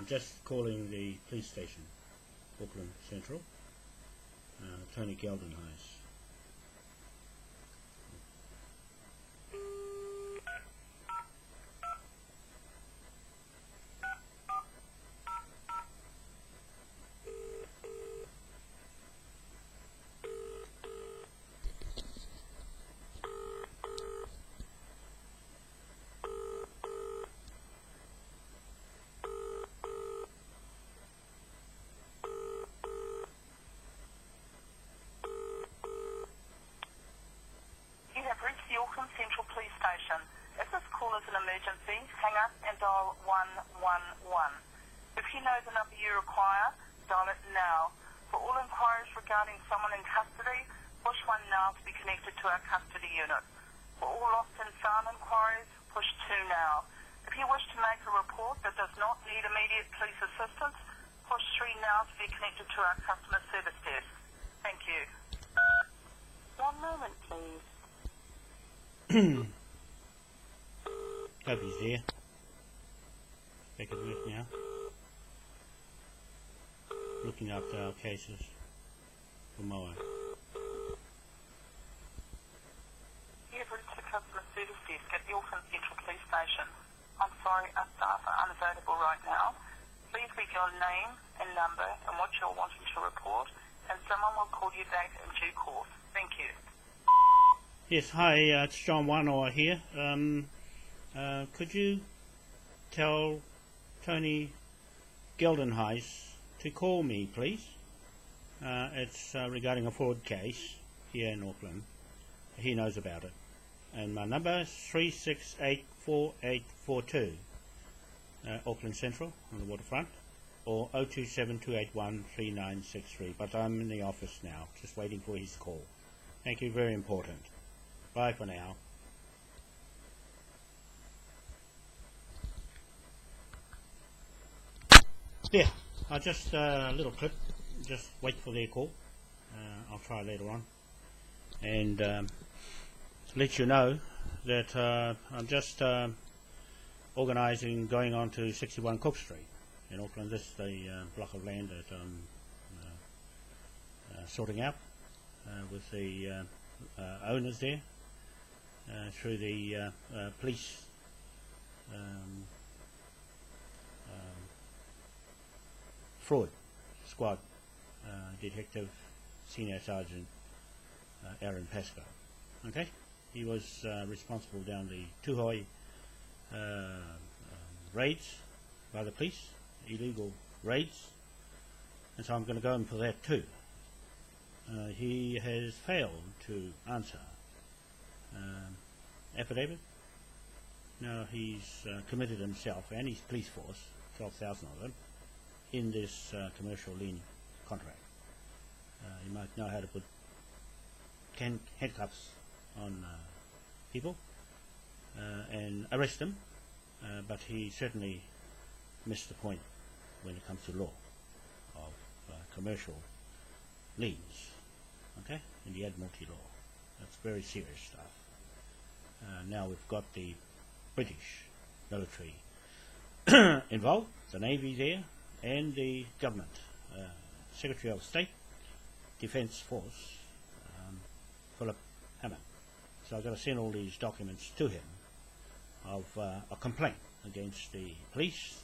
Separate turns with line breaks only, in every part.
I'm just calling the police station, Auckland Central, Tony Geldenhuis.
Auckland Central Police Station. If this call is an emergency, hang up and dial 111. If you know the number you require, dial it now. For all inquiries regarding someone in custody, push 1 now to be connected to our custody unit. For all lost and found inquiries, push 2 now. If you wish to make a report that does not need immediate police assistance, push 3 now to be connected to our customer service desk. Thank you. 1 moment, please.
Hope he's there. Back at work now. Looking after our cases for Moai.
You have reached the customer service desk at the Auckland Central Police Station. I'm sorry, our staff are unavailable right now. Please leave your name and number and what you're wanting to report, and someone will call you back in due course. Thank you.
Yes, hi, it's John Wanoa here. Could you tell Tony Geldenhuis to call me, please? It's regarding a fraud case here in Auckland. He knows about it. And my number is 3684842, Auckland Central on the waterfront, or 0272813963. But I'm in the office now, just waiting for his call. Thank you, very important. Bye for now. Yeah, just a little clip, just wait for their call. I'll try later on. And let you know that I'm just organising going on to 61 Cook Street in Auckland. This is the block of land that I'm sorting out with the owners there. Through the police fraud squad, Detective Senior Sergeant Aaron Pascoe. Okay, he was responsible down the Tuhoi raids by the police, illegal raids, and so I'm going to go in for that too. He has failed to answer affidavit. Now he's committed himself and his police force, 12,000 of them, in this commercial lien contract. You might know how to put handcuffs on people and arrest them, but he certainly missed the point when it comes to law of commercial liens, okay, in the Admiralty law. That's very serious stuff. Now we've got the British military involved, the Navy there, and the government, Secretary of State, Defence Force, Phillip, Hammond. So I've got to send all these documents to him of a complaint against the police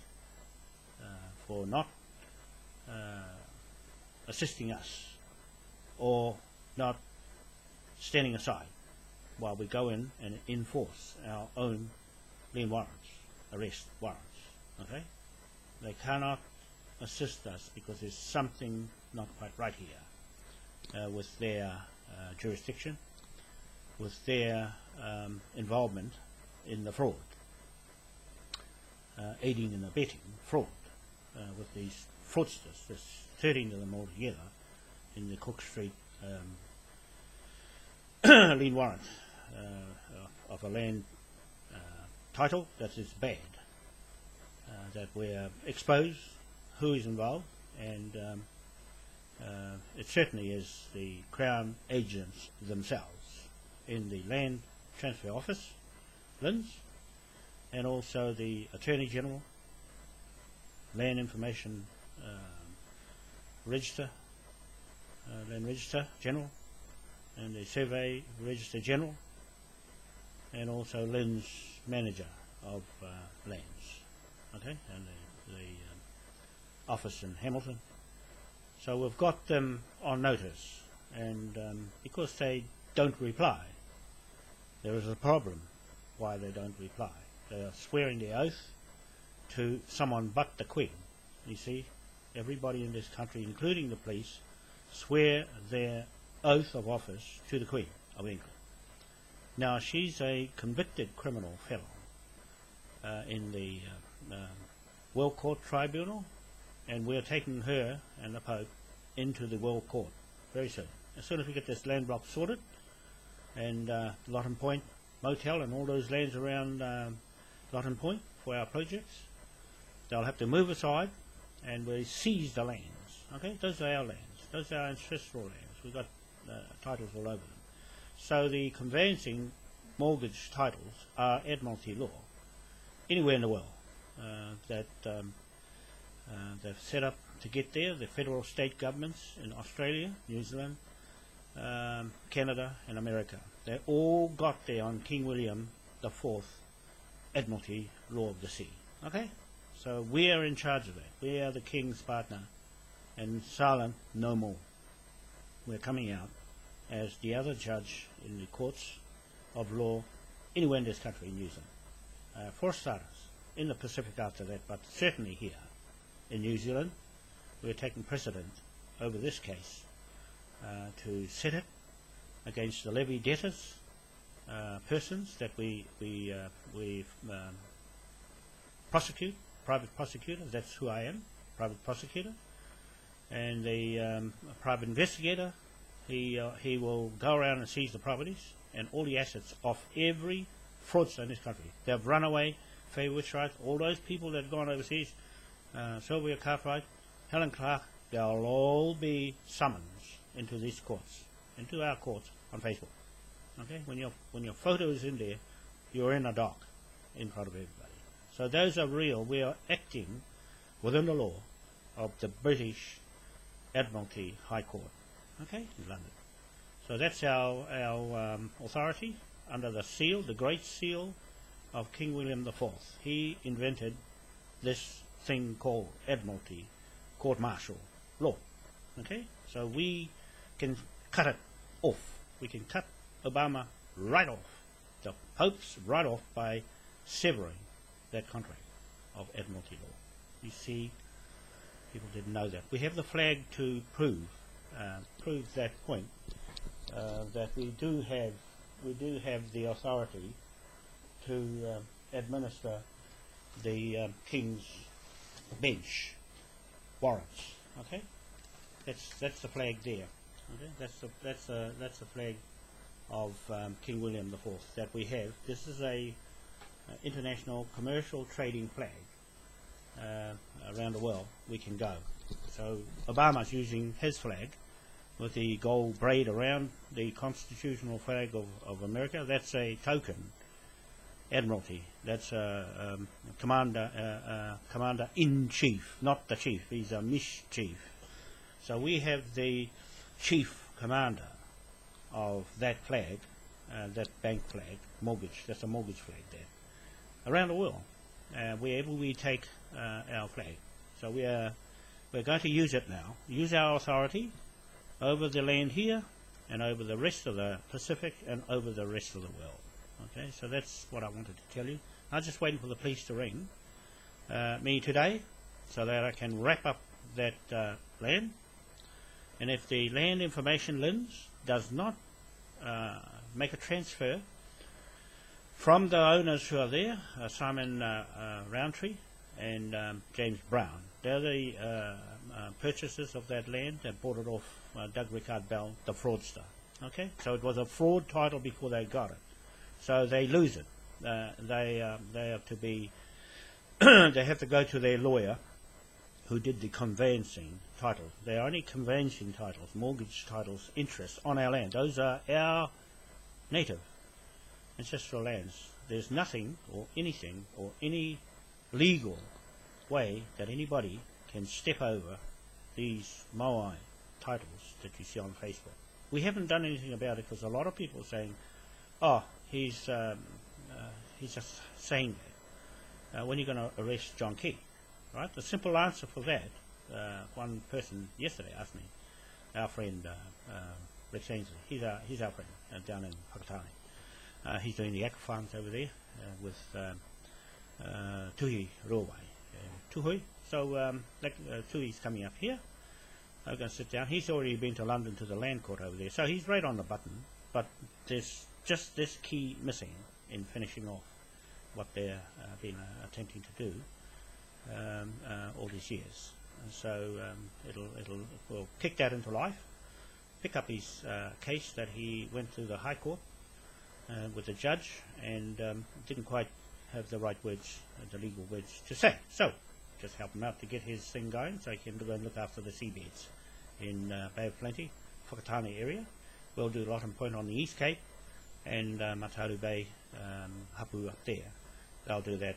for not assisting us or not standing aside while we go in and enforce our own lien warrants, arrest warrants. Okay, they cannot assist us because there's something not quite right here with their jurisdiction, with their involvement in the fraud, aiding and abetting fraud with these fraudsters. There's 13 of them altogether in the Cook Street lien warrant of a land title that is bad, that we're exposed who is involved, and it certainly is the Crown agents themselves in the Land Transfer Office, LINZ, and also the Attorney General Land Information Register, Land Register General, and the Survey Register General, and also LINZ Manager of Lands, okay, and the office in Hamilton. So we've got them on notice, and because they don't reply, there is a problem why they don't reply. They are swearing their oath to someone but the Queen. You see, everybody in this country, including the police, swear their oath of office to the Queen of England. Now, she's a convicted criminal fellow in the World Court Tribunal, and we're taking her and the Pope into the World Court very soon. As soon as we get this land block sorted, and Lotton Point Motel and all those lands around Lotton Point for our projects, they'll have to move aside and we seize the lands. Okay, those are our lands. Those are our ancestral lands. We've got titles all over them. So the conveyancing mortgage titles are Admiralty law anywhere in the world that they've set up to get there. The federal state governments in Australia, New Zealand, Canada and America, they all got there on King William IV Admiralty law of the sea. Okay, so we are in charge of that. We are the King's partner, and silent no more. We're coming out as the other judge in the courts of law anywhere in this country, in New Zealand. For starters, in the Pacific after that, but certainly here in New Zealand, we're taking precedent over this case to set it against the levy debtors, persons that we prosecute, private prosecutor. That's who I am, private prosecutor, and the private investigator. He will go around and seize the properties and all the assets of every fraudster in this country. They've run away, Faye Wishright, all those people that have gone overseas, Sylvia Cartwright, Helen Clark, they'll all be summoned into these courts, into our courts on Facebook. Okay, when your photo is in there, you're in a dock in front of everybody. So those are real. We are acting within the law of the British Admiralty High Court. Okay, in London. So that's our authority under the seal, the Great Seal of King William IV. He invented this thing called Admiralty Court-Martial law. Okay, so we can cut it off. We can cut Obama right off, the Pope's right off, by severing that contract of Admiralty law. You see, people didn't know that. We have the flag to prove that point, that we do have the authority to administer the King's bench warrants. Okay, that's the flag there. Okay, that's the flag of King William IV that we have. This is a international commercial trading flag. Around the world we can go. So Obama's using his flag with the gold braid around the constitutional flag of America. That's a token Admiralty. That's a Commander-in-Chief, not the chief. He's a mischief. So we have the chief commander of that flag, that bank flag, mortgage. That's a mortgage flag there. Around the world, wherever we take our flag. So we're going to use it now. Use our authority over the land here and over the rest of the Pacific and over the rest of the world. Okay, so that's what I wanted to tell you. I'm just waiting for the police to ring me today so that I can wrap up that land. And if the Land Information LINZ does not make a transfer from the owners who are there, Simon Roundtree and James Brown, they're the purchasers of that land that bought it off Doug Rickard Bell, the fraudster. Okay, so it was a fraud title before they got it, so they lose it. They have to be they have to go to their lawyer who did the conveyancing title. They are only conveyancing titles, mortgage titles, interest on our land. Those are our native ancestral lands. There's nothing or anything or any legal way that anybody can step over these Moai titles that you see on Facebook. We haven't done anything about it because a lot of people are saying, oh, he's just saying that. When are you going to arrest John Key? Right? The simple answer for that, one person yesterday asked me, our friend Rex Ainsley, he's our friend down in Whakatane. He's doing the aqua farms over there with Tuhi Rawai. Tuhui. So Tuhi's coming up here. I'm going to sit down. He's already been to London to the Land Court over there, so he's right on the button. But there's just this key missing in finishing off what they've been attempting to do all these years. And so we'll kick that into life, pick up his case that he went to the High Court with the judge and didn't quite have the right words, the legal words to say. So just help him out to get his thing going so he can go and look after the seabeds in Bay of Plenty, Whakatane area. We'll do Lotten Point on the East Cape and Mataru Bay, HAPU up there. They'll do that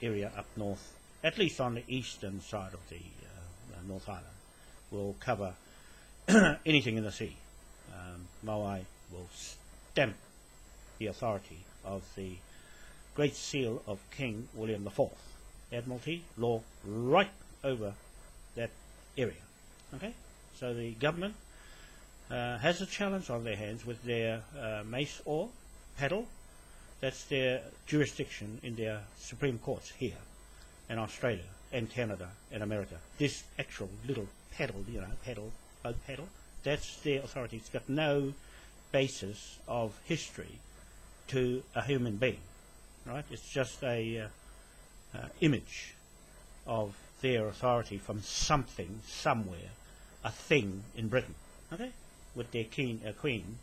area up north, at least on the eastern side of the North Island. We'll cover anything in the sea. Moai will stamp the authority of the Great Seal of King William IV. Admiralty law right over that area. Okay, so the government has a challenge on their hands with their mace or paddle. That's their jurisdiction in their Supreme Courts here in Australia and Canada and America. This actual little paddle, boat paddle, that's their authority. It's got no basis of history to a human being, right? It's just a image of their authority from something, somewhere, a thing in Britain, okay? With their queen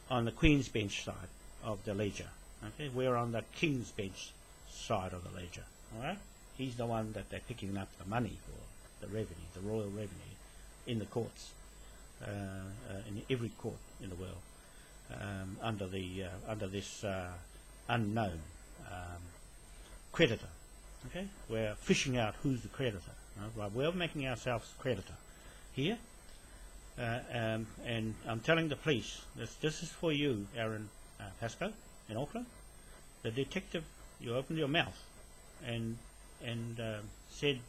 on the Queen's Bench side of the ledger, okay? We're on the King's Bench side of the ledger, all right? He's the one that they're picking up the money for, the revenue, the royal revenue, in the courts, in every court in the world, under this unknown creditor. Okay, we're fishing out who's the creditor. Right? We're making ourselves creditor here, and I'm telling the police this is for you, Aaron Pascoe in Auckland. The detective, you opened your mouth and said,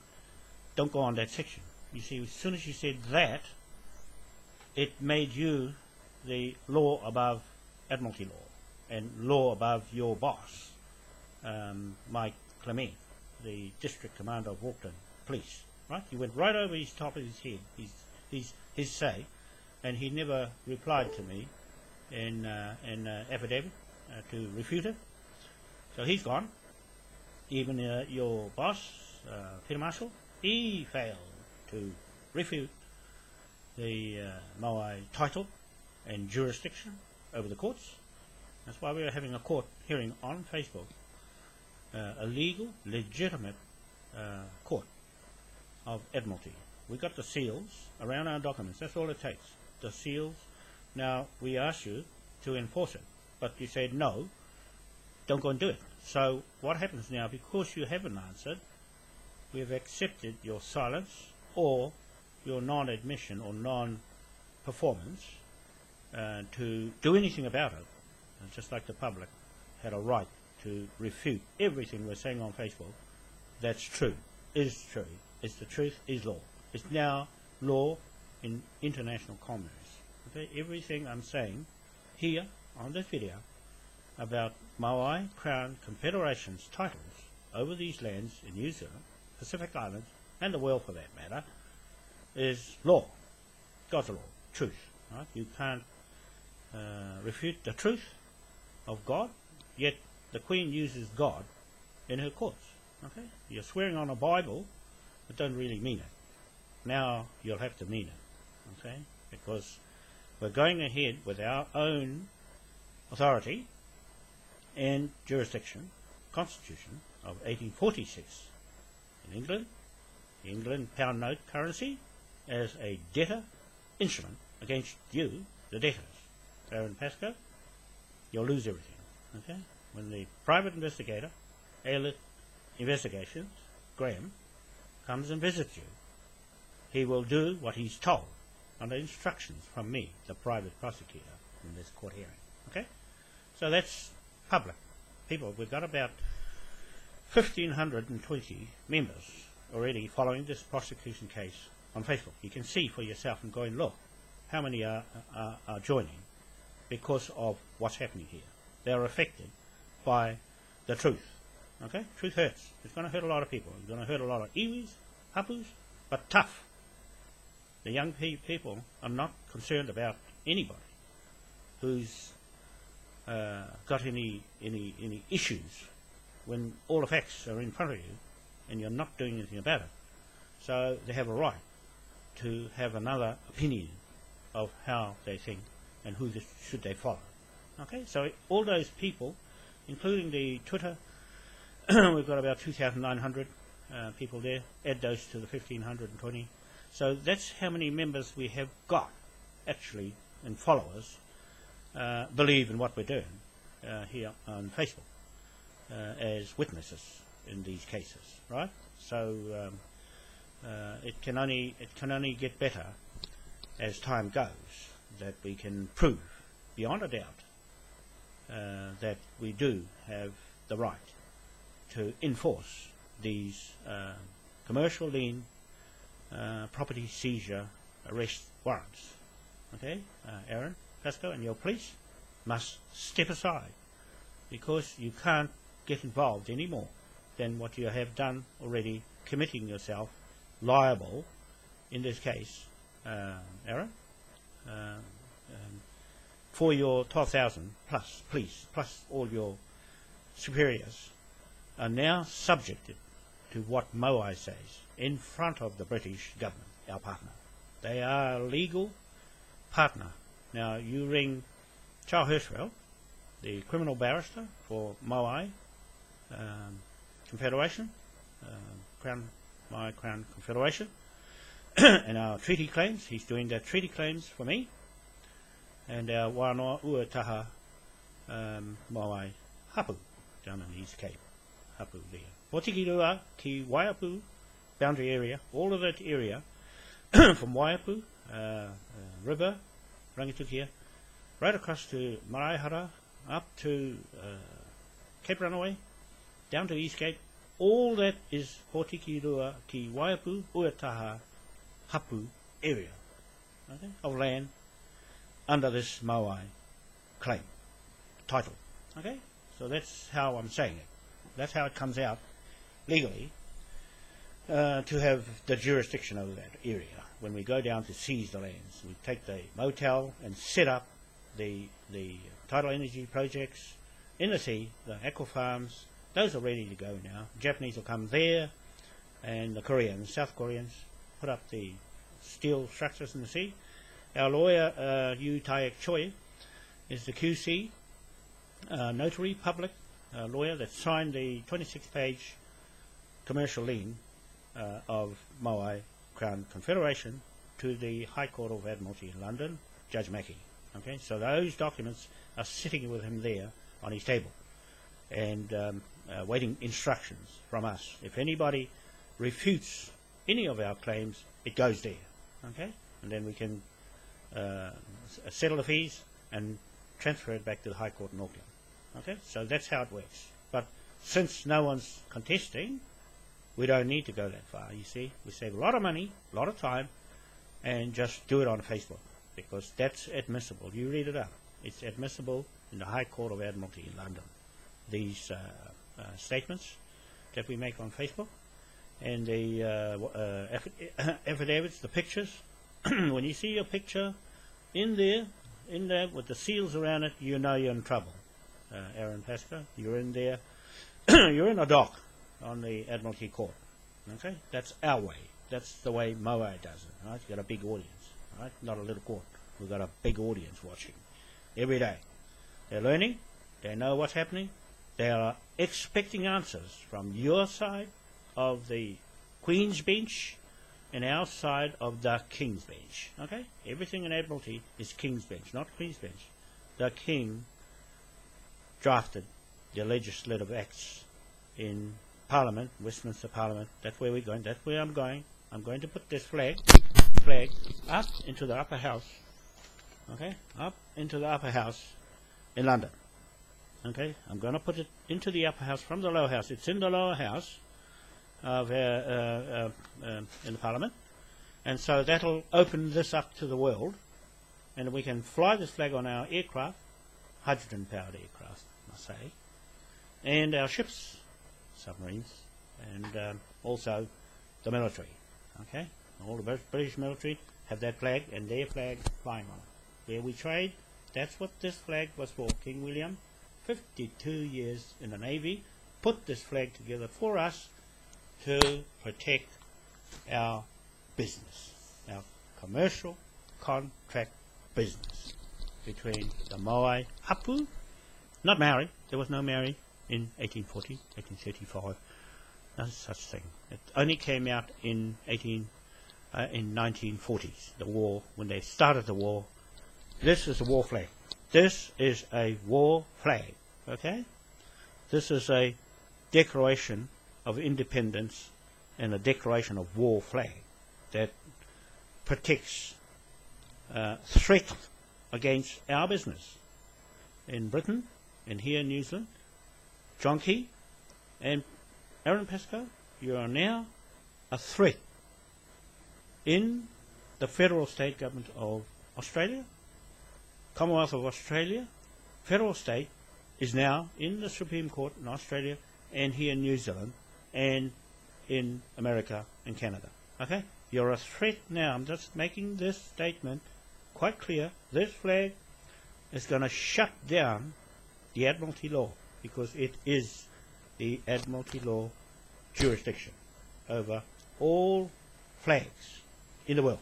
"Don't go on that section." You see, as soon as you said that, it made you the law above Admiralty law and law above your boss, Mike Clement, the District Commander of Auckland Police. Right? You went right over his top of his head, his say, and he never replied to me in affidavit to refute it. So he's gone. Even your boss, Peter Marshall, he failed to refute the Moai title and jurisdiction over the courts. That's why we are having a court hearing on Facebook, a legal, legitimate court of Admiralty. We got the seals around our documents. That's all it takes. The seals. Now, we asked you to enforce it, but you said no, don't go and do it. So what happens now, because you haven't answered, we have accepted your silence or your non-admission or non-performance to do anything about it. And just like the public had a right to refute everything we're saying on Facebook, that's true, is true, it's the truth, is law. It's now law in international commerce. Okay? Everything I'm saying here on this video about Moai Crown Confederation's titles over these lands in New Zealand, Pacific Islands, and the world for that matter, is law. God's law, truth. Right? You can't refute the truth of God, yet the Queen uses God in her courts. Okay? You're swearing on a Bible, but don't really mean it. Now you'll have to mean it. Okay? Because we're going ahead with our own authority and jurisdiction, Constitution of 1846 in England, the England pound note currency, as a debtor instrument against you, the debtors. Aaron Pascoe, you'll lose everything. Okay? When the private investigator, ALIT Investigations, Graham comes and visits you, he will do what he's told under instructions from me, the private prosecutor, in this court hearing. Okay? So that's public. People, we've got about 1,520 members already following this prosecution case on Facebook. You can see for yourself and go and look how many are joining because of what's happening here. They are affected by the truth. Okay? Truth hurts. It's going to hurt a lot of people. It's going to hurt a lot of iwis, hapus, but tough. The young people are not concerned about anybody who's got any issues when all the facts are in front of you and you're not doing anything about it. So they have a right to have another opinion of how they think and who should they follow. Okay, so all those people, including the Twitter, we've got about 2,900 people there. Add those to the 1,520. So that's how many members we have got, actually, and followers believe in what we're doing here on Facebook as witnesses in these cases, right? So it can only get better as time goes, that we can prove beyond a doubt that we do have the right to enforce these commercial lien property seizure arrest warrants. Okay, Aaron, Pascoe, and your police must step aside because you can't get involved any more than what you have done already, committing yourself liable in this case, Aaron, for your 12,000 plus police, plus all your superiors, are now subjected to what MOAI says in front of the British government, our partner. They are a legal partner. Now, you ring Charles Hirschfeld, the criminal barrister for MOAI Confederation, MOAI Crown Confederation, and our treaty claims. He's doing the treaty claims for me, and our Wanoa Uataha MOAI HAPU down in the East Cape. HAPU there. Potikirua ki Waiapu boundary area, all of that area from Waiapu River, Rangitukia, right across to Maraihara, up to Cape Runaway, down to East Cape, all that is Potikirua ki Waiapu Uataha HAPU area, okay, of land under this MOAI claim, title. Okay, so that's how I'm saying it. That's how it comes out legally to have the jurisdiction over that area. When we go down to seize the lands, we take the motel and set up the tidal energy projects in the sea, the aqua farms. Those are ready to go now. Japanese will come there, and the Koreans, South Koreans, put up the steel structures in the sea. Our lawyer, Yu Taek Choi, is the QC, notary public lawyer that signed the 26-page commercial lien of MOAI Crown Confederation to the High Court of Admiralty in London, Judge Mackey. Okay, so those documents are sitting with him there on his table and waiting instructions from us. If anybody refutes any of our claims, it goes there. Okay, and then we can settle the fees and transfer it back to the High Court in Auckland. Okay, so that's how it works. But since no one's contesting, we don't need to go that far, you see. We save a lot of money, a lot of time, and just do it on Facebook, because that's admissible. You read it up. It's admissible in the High Court of Admiralty in London. These statements that we make on Facebook, and the affidavits, the pictures. When you see your picture in there with the seals around it, you know you're in trouble. Aaron Pascoe, you're in there. You're in a dock on the Admiralty Court. Okay, that's our way. That's the way MOAI does it. Right, you've got a big audience. Right, not a little court. We've got a big audience watching every day. They're learning. They know what's happening. They are expecting answers from your side of the Queen's Bench and our side of the King's Bench. Okay, everything in Admiralty is King's Bench, not Queen's Bench. The King drafted the legislative acts in Parliament, Westminster Parliament. That's where we're going. That's where I'm going. I'm going to put this flag up into the upper house. Okay, up into the upper house in London. Okay, I'm going to put it into the upper house from the lower house. It's in the lower house of in the Parliament, and so that'll open this up to the world, and we can fly this flag on our aircraft, hydrogen-powered aircraft, I must say, and our ships, submarines, and also the military. Okay, all the British military have that flag and their flag flying on it. Where we trade, that's what this flag was for. King William, 52 years in the Navy, put this flag together for us to protect our business, our commercial contract business between the Moai HAPU, not Maori, there was no Maori in 1840, 1835, no such thing. It only came out in 1940s, the war, when they started the war. This is a war flag. This is a war flag, okay? This is a declaration of independence and a declaration of war flag that protects threat against our business in Britain and here in New Zealand. John Key and Aaron Pascoe, you are now a threat in the federal state government of Australia, Commonwealth of Australia. Federal state is now in the Supreme Court in Australia and here in New Zealand and in America and Canada. Okay? You're a threat now. I'm just making this statement quite clear. This flag is going to shut down the Admiralty law, because it is the Admiralty law jurisdiction over all flags in the world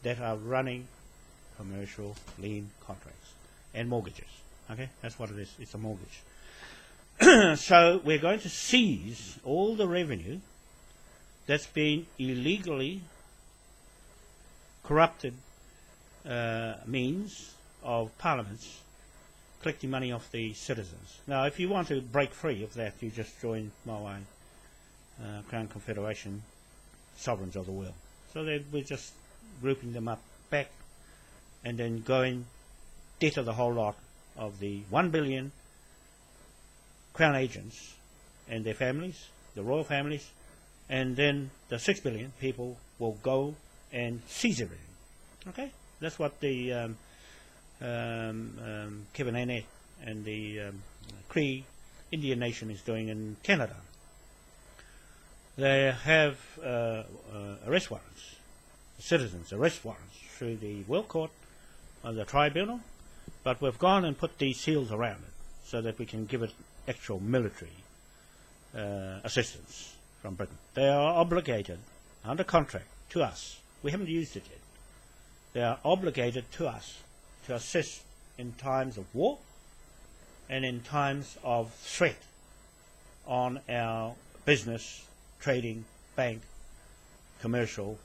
that are running commercial lien contracts and mortgages. Okay, that's what it is. It's a mortgage. So we're going to seize all the revenue that's been illegally corrupted means of parliaments collecting money off the citizens. Now, if you want to break free of that, you just join MOAI Crown Confederation, sovereigns of the world. So we're just grouping them up back and then going debtor the whole lot of the 1 billion Crown agents and their families, the royal families, and then the 6 billion people will go and seize everything. Okay? That's what the Kevin Annett and the Cree Indian nation is doing in Canada. They have arrest warrants, citizens arrest warrants through the World Court of the Tribunal, but we've gone and put these seals around it so that we can give it actual military assistance from Britain. They are obligated under contract to us. We haven't used it yet. They are obligated to us to assist in times of war and in times of threat on our business, trading, bank, commercial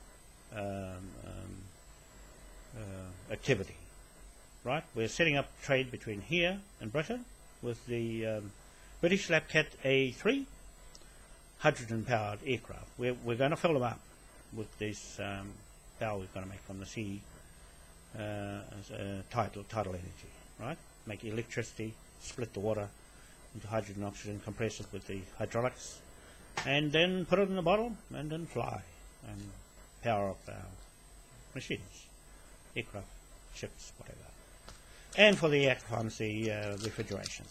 activity. Right? We're setting up trade between here and Britain with the British Lapcat A3 hydrogen-powered aircraft. We're going to fill them up with this power we're going to make from the sea tidal energy, right? Make electricity, split the water into hydrogen and oxygen, compress it with the hydraulics, and then put it in a bottle and then fly and power up our machines, aircraft, ships, whatever. And for the act comes the refrigeration.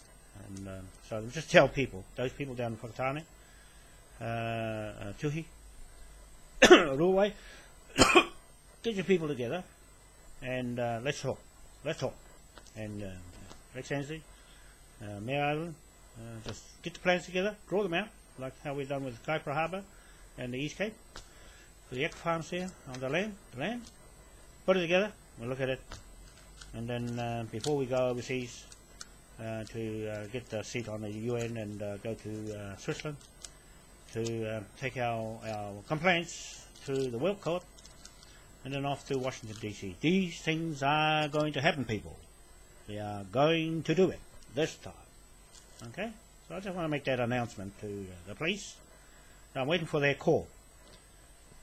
And so just tell people, those people down in Whakatane, Tuhi, Ruwai, get your people together and let's talk. And Rex Ansley, Mayor Island, just get the plans together, draw them out, like how we've done with Kaipara Harbour and the East Cape, for the aqua farms here on the land, put it together, we'll look at it, and then before we go overseas to get the seat on the UN and go to Switzerland to take our complaints to the World Court and then off to Washington DC. These things are going to happen, people. We are going to do it this time. Okay? So I just want to make that announcement to the police So I'm waiting for their call.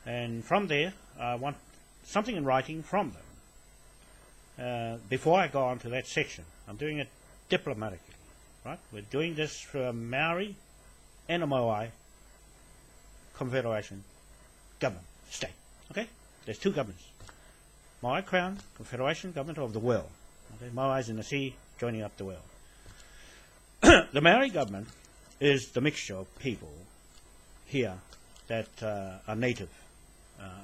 And from there, I want something in writing from them before I go on to that section. I'm doing it diplomatically, right? We're doing this through a Maori and a Moai Confederation government, state. Okay? There's two governments. Moai Crown, Confederation, government of the world. Okay? Moai's in the sea, joining up the world. The Maori government is the mixture of people here that are native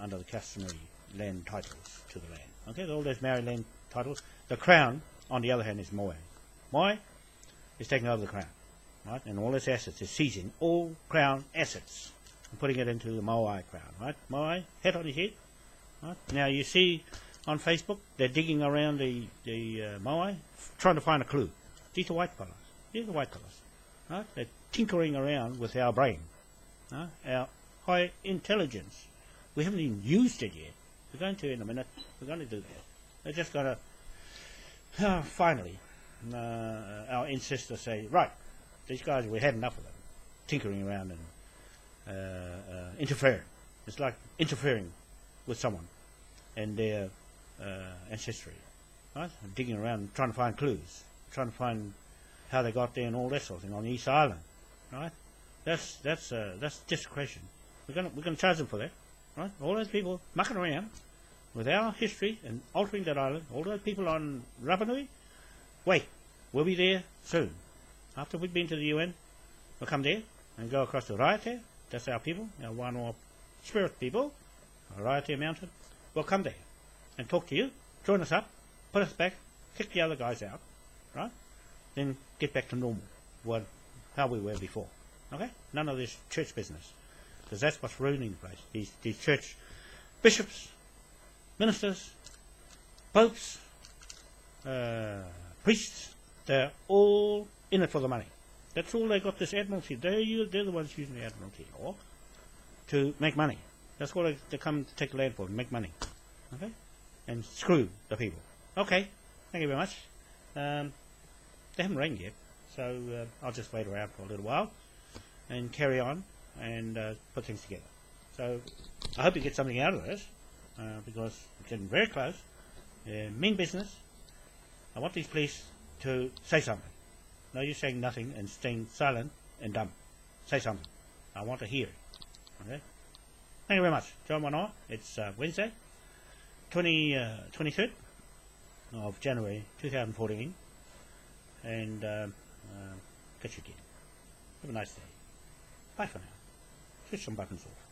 under the customary land titles to the land. Okay, all those Maori land titles. The Crown, on the other hand, is Moai. Moai is taking over the Crown, right? And all its assets is seizing all Crown assets and putting it into the Moai Crown, right? Moai, head on his head. Right? Now you see on Facebook they're digging around the Moai, trying to find a clue. These are white fellas. These are white fellas. Right? They're tinkering around with our brain, our high intelligence. We haven't even used it yet. We're going to in a minute. We're going to do that. They're just going to finally. Our ancestors say, right, these guys, we had enough of them tinkering around and interfering. It's like interfering with someone and their ancestry, right? Digging around, trying to find clues, trying to find how they got there and all that sort of thing on the East Island, right? That's desecration. We're going to charge them for that, right? All those people mucking around with our history and altering that island. All those people on Rapa Nui. Wait, we'll be there soon. After we've been to the UN, we'll come there and go across to Raiatea. That's our people, our Wanoa spirit people, Raiatea Mountain. We'll come there and talk to you, join us up, put us back, kick the other guys out, right? Then get back to normal, how we were before. Okay? None of this church business, because that's what's ruining the place. These church bishops, ministers, popes, priests, they're all in it for the money. That's all they got this Admiralty. They're the ones using the Admiralty law to make money. That's what they come to take land for, to make money. Okay? And screw the people. Okay, thank you very much. They haven't rang yet, so I'll just wait around for a little while and carry on and put things together. So I hope you get something out of this because it's getting very close. Mean business. I want these police to say something. No use saying nothing and staying silent and dumb. Say something. I want to hear it. Okay? Thank you very much. John Wanoa. It's Wednesday, 23rd of January 2014. And catch you again. Have a nice day. Bye for now. Switch some buttons off.